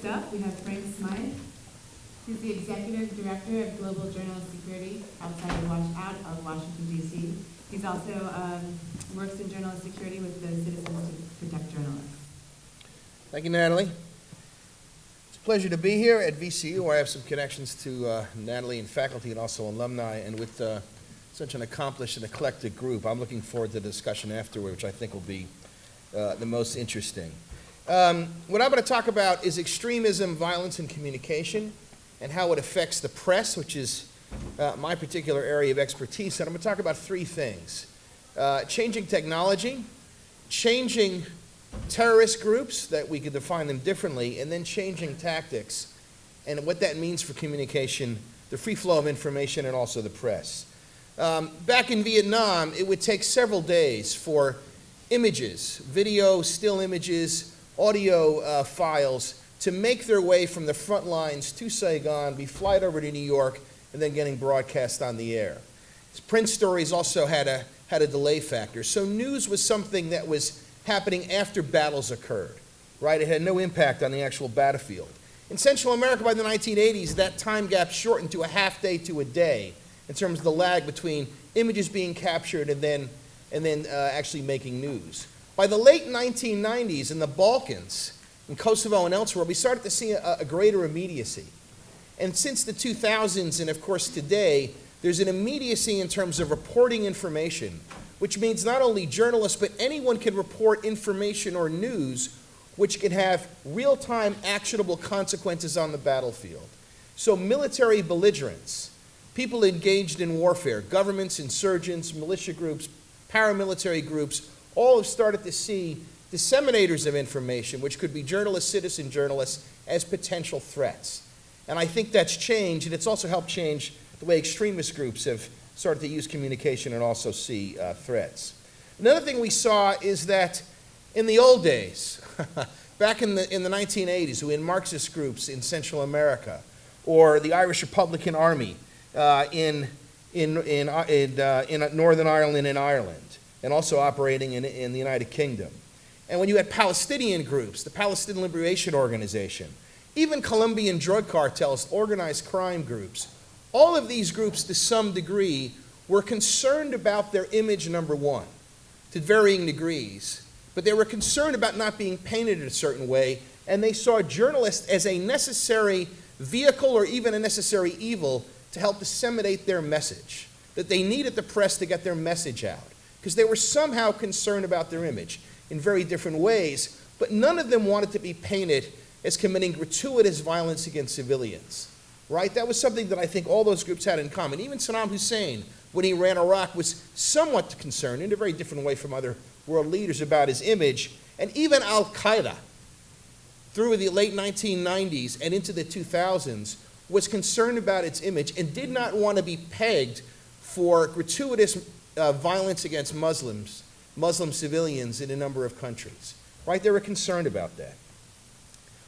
Next up, we have Frank Smyth. He's the Executive Director of Global Journalist Security out of Washington, D.C. He's also works in journalist security with the Citizens to Protect Journalists. Thank you, Natalie. It's a pleasure to be here at VCU, where I have some connections to Natalie and faculty and also alumni, and with such an accomplished and eclectic group. I'm looking forward to the discussion afterward, which I think will be the most interesting. What I'm going to talk about is extremism, violence, and communication, and how it affects the press, which is my particular area of expertise. And I'm going to talk about three things: changing technology, changing terrorist groups, that we could define them differently, and then changing tactics, and what that means for communication, the free flow of information, and also the press. Back in Vietnam, it would take several days for images, video, still images, audio files to make their way from the front lines to Saigon, be flight over to New York, and then getting broadcast on the air. Print stories also had a delay factor. So news was something that was happening after battles occurred, right? It had no impact on the actual battlefield. In Central America by the 1980s, that time gap shortened to a half day to a day in terms of the lag between images being captured and then actually making news. By the late 1990s in the Balkans, in Kosovo and elsewhere, we started to see a greater immediacy. And since the 2000s, and of course today, there's an immediacy in terms of reporting information, which means not only journalists, but anyone can report information or news which can have real-time actionable consequences on the battlefield. So military belligerents, people engaged in warfare, governments, insurgents, militia groups, paramilitary groups, all have started to see disseminators of information, which could be journalists, citizen journalists, as potential threats. And I think that's changed, and it's also helped change the way extremist groups have started to use communication and also see threats. Another thing we saw is that in the old days, back in the 1980s, we had Marxist groups in Central America, or the Irish Republican Army in Northern Ireland and Ireland, and also operating in the United Kingdom. And when you had Palestinian groups, the Palestinian Liberation Organization, even Colombian drug cartels, organized crime groups, all of these groups to some degree were concerned about their image, number one, to varying degrees, but they were concerned about not being painted in a certain way, and they saw journalists as a necessary vehicle or even a necessary evil to help disseminate their message, that they needed the press to get their message out, because they were somehow concerned about their image in very different ways, but none of them wanted to be painted as committing gratuitous violence against civilians, right? That was something that I think all those groups had in common. Even Saddam Hussein, when he ran Iraq, was somewhat concerned, in a very different way from other world leaders, about his image. And even Al-Qaeda, through the late 1990s and into the 2000s, was concerned about its image and did not want to be pegged for gratuitous violence against Muslim civilians in a number of countries, right? They were concerned about that.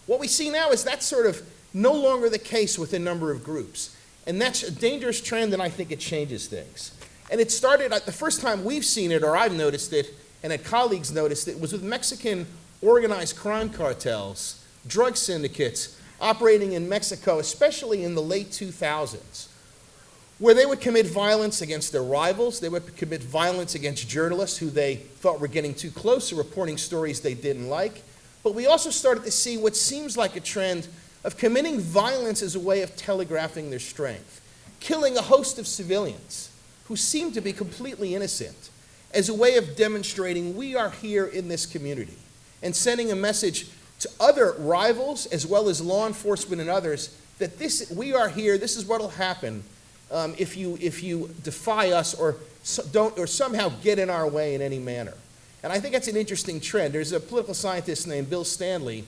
What we see now is that's sort of no longer the case with a number of groups, and that's a dangerous trend, and I think it changes things. And it started, the first time we've seen it, or I've noticed it, and had colleagues noticed it, was with Mexican organized crime cartels, drug syndicates operating in Mexico, especially in the late 2000s, where they would commit violence against their rivals. They would commit violence against journalists who they thought were getting too close or reporting stories they didn't like. But we also started to see what seems like a trend of committing violence as a way of telegraphing their strength, killing a host of civilians who seem to be completely innocent, as a way of demonstrating we are here in this community, and sending a message to other rivals as well as law enforcement and others that we are here, this is what will happen if you defy us or somehow get in our way in any manner. And I think that's an interesting trend. There's a political scientist named Bill Stanley,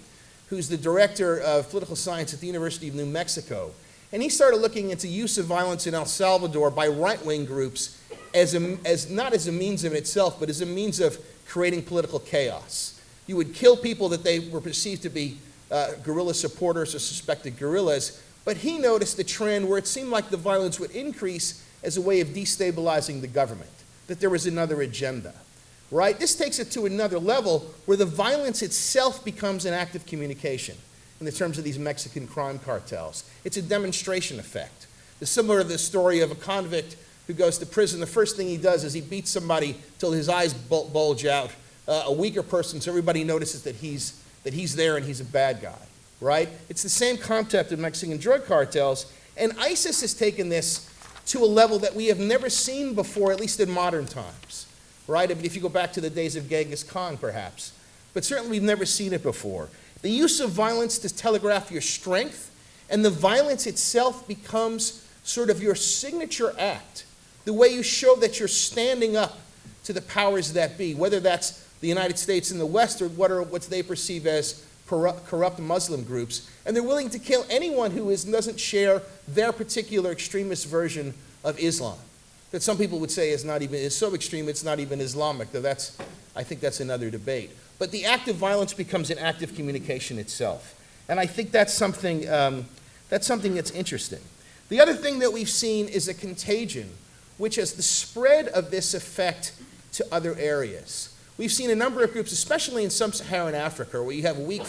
who's the director of political science at the University of New Mexico. And he started looking into use of violence in El Salvador by right-wing groups as not as a means of itself, but as a means of creating political chaos. You would kill people that they were perceived to be guerrilla supporters or suspected guerrillas, but he noticed the trend where it seemed like the violence would increase as a way of destabilizing the government, that there was another agenda. Right? This takes it to another level where the violence itself becomes an act of communication. in the terms of these Mexican crime cartels. It's a demonstration effect. It's similar to the story of a convict who goes to prison. The first thing he does is he beats somebody till his eyes bulge out, a weaker person, so everybody notices that he's there and he's a bad guy, right? It's the same concept of Mexican drug cartels, and ISIS has taken this to a level that we have never seen before, at least in modern times, right? I mean, if you go back to the days of Genghis Khan, perhaps, but certainly we've never seen it before. The use of violence to telegraph your strength, and the violence itself becomes sort of your signature act, the way you show that you're standing up to the powers that be, whether that's the United States and the West or what they perceive as corrupt Muslim groups, and they're willing to kill anyone who doesn't share their particular extremist version of Islam, that some people would say is so extreme it's not even Islamic, though I think that's another debate. But the act of violence becomes an act of communication itself, and I think that's something that's interesting. The other thing that we've seen is a contagion, which is the spread of this effect to other areas. We've seen a number of groups, especially in sub-Saharan Africa, where you have weak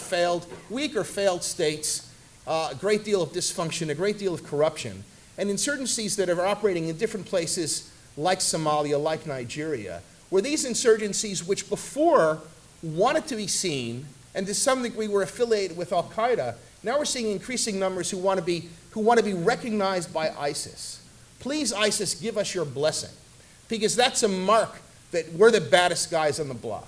or failed states, a great deal of dysfunction, a great deal of corruption, and insurgencies that are operating in different places like Somalia, like Nigeria, where these insurgencies, which before wanted to be seen, and to some degree were affiliated with Al-Qaeda, now we're seeing increasing numbers who want to be recognized by ISIS. Please, ISIS, give us your blessing, because that's a mark that we're the baddest guys on the block,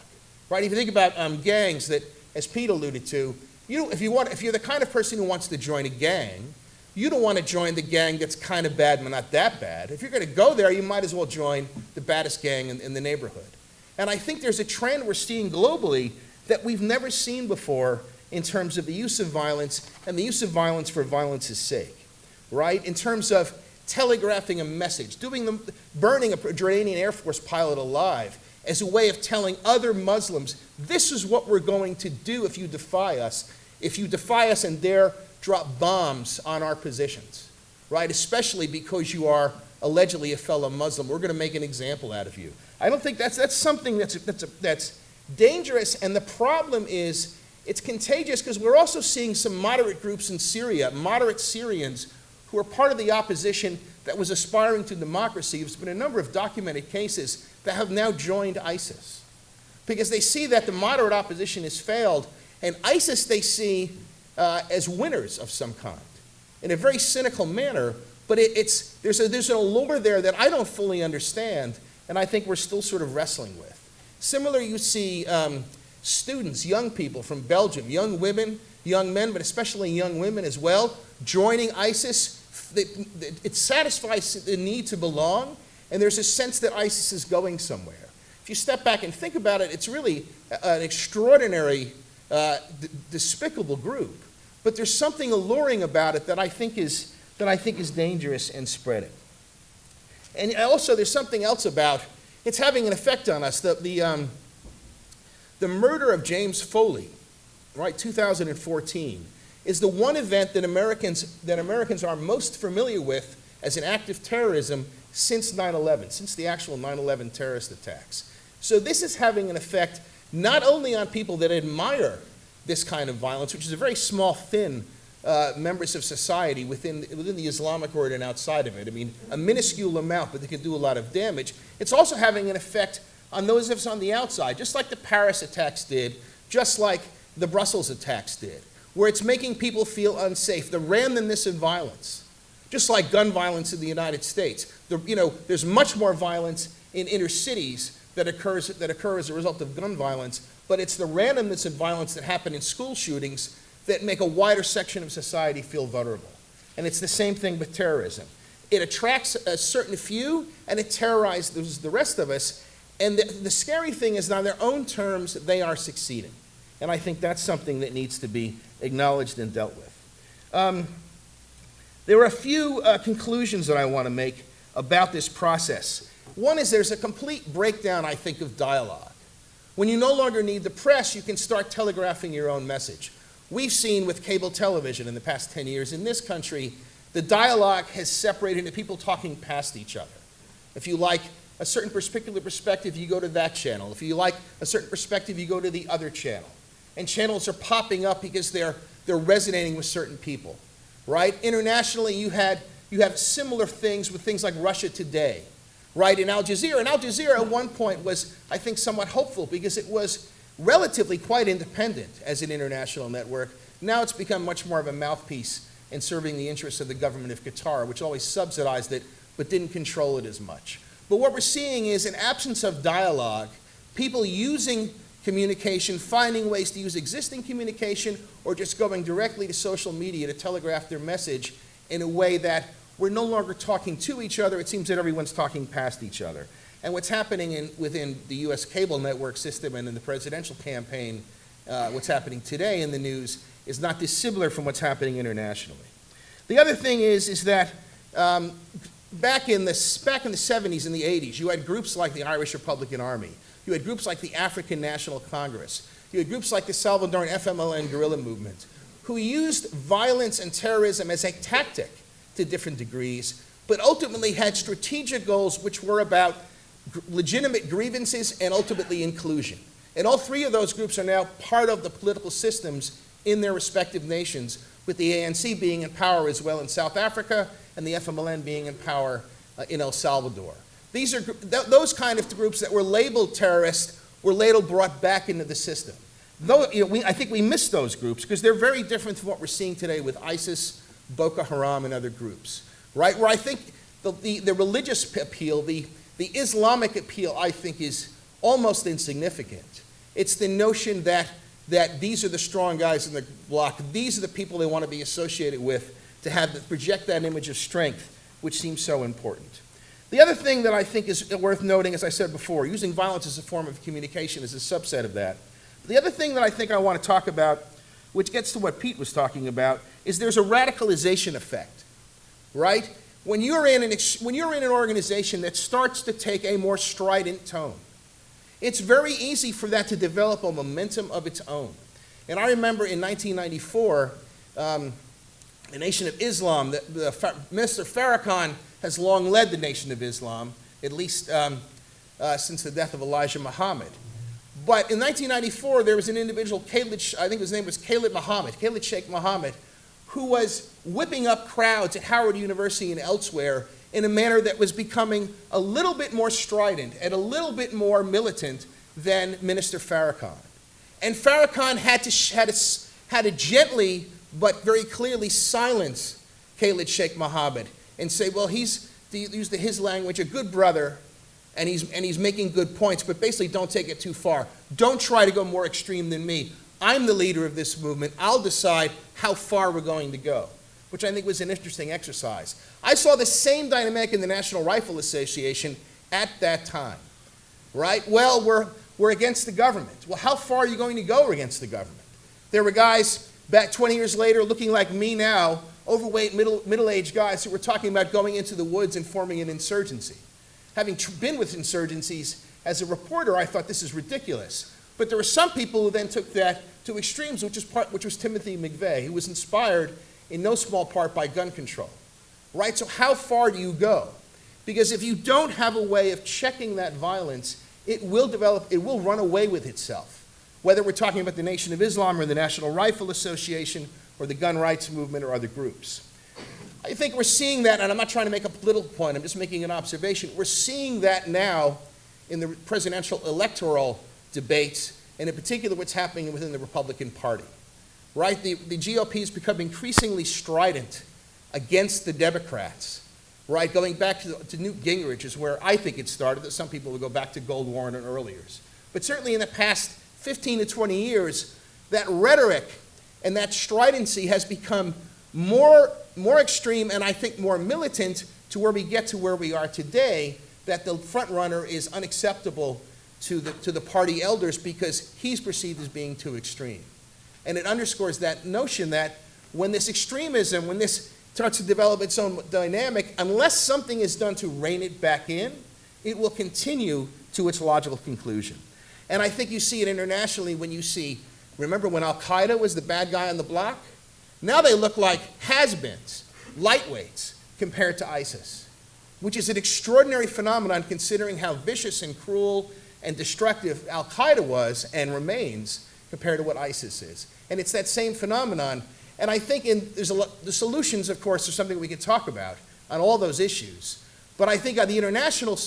right? If you think about gangs that, as Pete alluded to, if you're the kind of person who wants to join a gang, you don't want to join the gang that's kind of bad but not that bad. If you're going to go there, you might as well join the baddest gang in the neighborhood. And I think there's a trend we're seeing globally that we've never seen before in terms of the use of violence and the use of violence for violence' sake, right? In terms of telegraphing a message, burning a Jordanian Air Force pilot alive as a way of telling other Muslims, this is what we're going to do if you defy us. If you defy us and dare drop bombs on our positions, right? Especially because you are allegedly a fellow Muslim. We're going to make an example out of you. I don't think that's something that's dangerous, and the problem is it's contagious because we're also seeing some moderate groups in Syria, moderate Syrians, who are part of the opposition that was aspiring to democracy. There's been a number of documented cases that have now joined ISIS because they see that the moderate opposition has failed, and ISIS they see as winners of some kind in a very cynical manner, but there's an allure there that I don't fully understand, and I think we're still sort of wrestling with. Similar, you see students, young people from Belgium, young women, young men, but especially young women as well, joining ISIS. It satisfies the need to belong, and there's a sense that ISIS is going somewhere. If you step back and think about it, it's really an extraordinary, despicable group, but there's something alluring about it that I think is dangerous and spreading. And also, there's something else about it's having an effect on us. The murder of James Foley, right, 2014, is the one event that Americans are most familiar with as an act of terrorism since 9/11, since the actual 9/11 terrorist attacks. So this is having an effect not only on people that admire this kind of violence, which is a very small, thin members of society within the Islamic world and outside of it. I mean, a minuscule amount, but they can do a lot of damage. It's also having an effect on those of us on the outside, just like the Paris attacks did, just like the Brussels attacks did, where it's making people feel unsafe, the randomness of violence, just like gun violence in the United States. There's much more violence in inner cities that occur as a result of gun violence, but it's the randomness of violence that happen in school shootings that make a wider section of society feel vulnerable. And it's the same thing with terrorism. It attracts a certain few, and it terrorizes the rest of us. And the scary thing is, on their own terms, they are succeeding. And I think that's something that needs to be acknowledged and dealt with. There are a few conclusions that I want to make about this process. One is there's a complete breakdown, I think, of dialogue. When you no longer need the press, you can start telegraphing your own message. We've seen with cable television in the past 10 years in this country, the dialogue has separated into people talking past each other. If you like a certain particular perspective, you go to that channel. If you like a certain perspective, you go to the other channel. and channels are popping up because they're resonating with certain people, right? Internationally, you have similar things with things like Russia Today, right? And Al Jazeera at one point was, I think, somewhat hopeful because it was relatively quite independent as an international network. Now it's become much more of a mouthpiece in serving the interests of the government of Qatar, which always subsidized it but didn't control it as much. But what we're seeing is an absence of dialogue, people using communication, finding ways to use existing communication, or just going directly to social media to telegraph their message in a way that we're no longer talking to each other. It seems that everyone's talking past each other. And what's happening within the US cable network system and in the presidential campaign, what's happening today in the news is not dissimilar from what's happening internationally. The other thing is that back in the 70s and the 80s, you had groups like the Irish Republican Army. You had groups like the African National Congress. You had groups like the Salvadoran FMLN guerrilla movement, who used violence and terrorism as a tactic to different degrees, but ultimately had strategic goals which were about legitimate grievances and ultimately inclusion. And all three of those groups are now part of the political systems in their respective nations, with the ANC being in power as well in South Africa and the FMLN being in power in El Salvador. These are those kind of groups that were labeled terrorist were later brought back into the system. Though, I think we miss those groups because they're very different from what we're seeing today with ISIS, Boko Haram, and other groups, right? Where I think the religious appeal, the Islamic appeal, I think is almost insignificant. It's the notion that these are the strong guys in the block, these are the people they want to be associated with to project that image of strength, which seems so important. The other thing that I think is worth noting, as I said before, using violence as a form of communication is a subset of that. The other thing that I think I want to talk about, which gets to what Pete was talking about, is there's a radicalization effect, right? When you're in an organization that starts to take a more strident tone, it's very easy for that to develop a momentum of its own. And I remember in 1994, the Nation of Islam, Minister Farrakhan has long led the Nation of Islam, at least since the death of Elijah Muhammad. But in 1994, there was an individual, I think his name was Khalid Sheikh Mohammed, who was whipping up crowds at Howard University and elsewhere in a manner that was becoming a little bit more strident and a little bit more militant than Minister Farrakhan. And Farrakhan had to gently but very clearly silence Khalid Sheikh Mohammed and say, well, he's, to use his language, a good brother, and he's making good points, but basically don't take it too far. Don't try to go more extreme than me. I'm the leader of this movement. I'll decide how far we're going to go, which I think was an interesting exercise. I saw the same dynamic in the National Rifle Association at that time, right? Well, we're against the government. Well, how far are you going to go against the government? There were guys back 20 years later looking like me now, overweight, middle-aged guys who were talking about going into the woods and forming an insurgency. Having been with insurgencies as a reporter, I thought this is ridiculous. But there were some people who then took that to extremes, which was Timothy McVeigh, who was inspired in no small part by gun control, right? So how far do you go? Because if you don't have a way of checking that violence, it will run away with itself. Whether we're talking about the Nation of Islam or the National Rifle Association or the gun rights movement or other groups. I think we're seeing that, and I'm not trying to make a political point, I'm just making an observation. We're seeing that now in the presidential electoral debates, and in particular what's happening within the Republican Party, right? The GOP has become increasingly strident against the Democrats, right? Going back to Newt Gingrich is where I think it started, that some people would go back to Gold Warren and earlier. But certainly in the past 15 to 20 years, that rhetoric and that stridency has become more extreme and I think more militant to where we get to where we are today, that the front runner is unacceptable to the party elders because he's perceived as being too extreme. And it underscores that notion that when this extremism, when this starts to develop its own dynamic, unless something is done to rein it back in, it will continue to its logical conclusion. And I think you see it internationally when you see, remember when Al-Qaeda was the bad guy on the block? Now they look like has-beens, lightweights, compared to ISIS, which is an extraordinary phenomenon considering how vicious and cruel and destructive Al-Qaeda was and remains compared to what ISIS is. And it's that same phenomenon. And I think the solutions, of course, are something we could talk about on all those issues. But I think on the international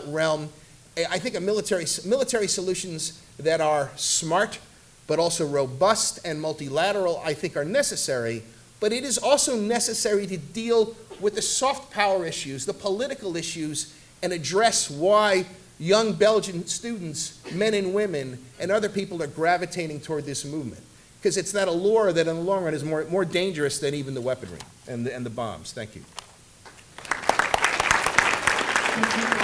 realm, I think military solutions that are smart, but also robust and multilateral, I think are necessary. But it is also necessary to deal with the soft power issues, the political issues, and address why young Belgian students, men and women, and other people are gravitating toward this movement. Because it's that allure that in the long run is more dangerous than even the weaponry and the bombs. Thank you. Thank you.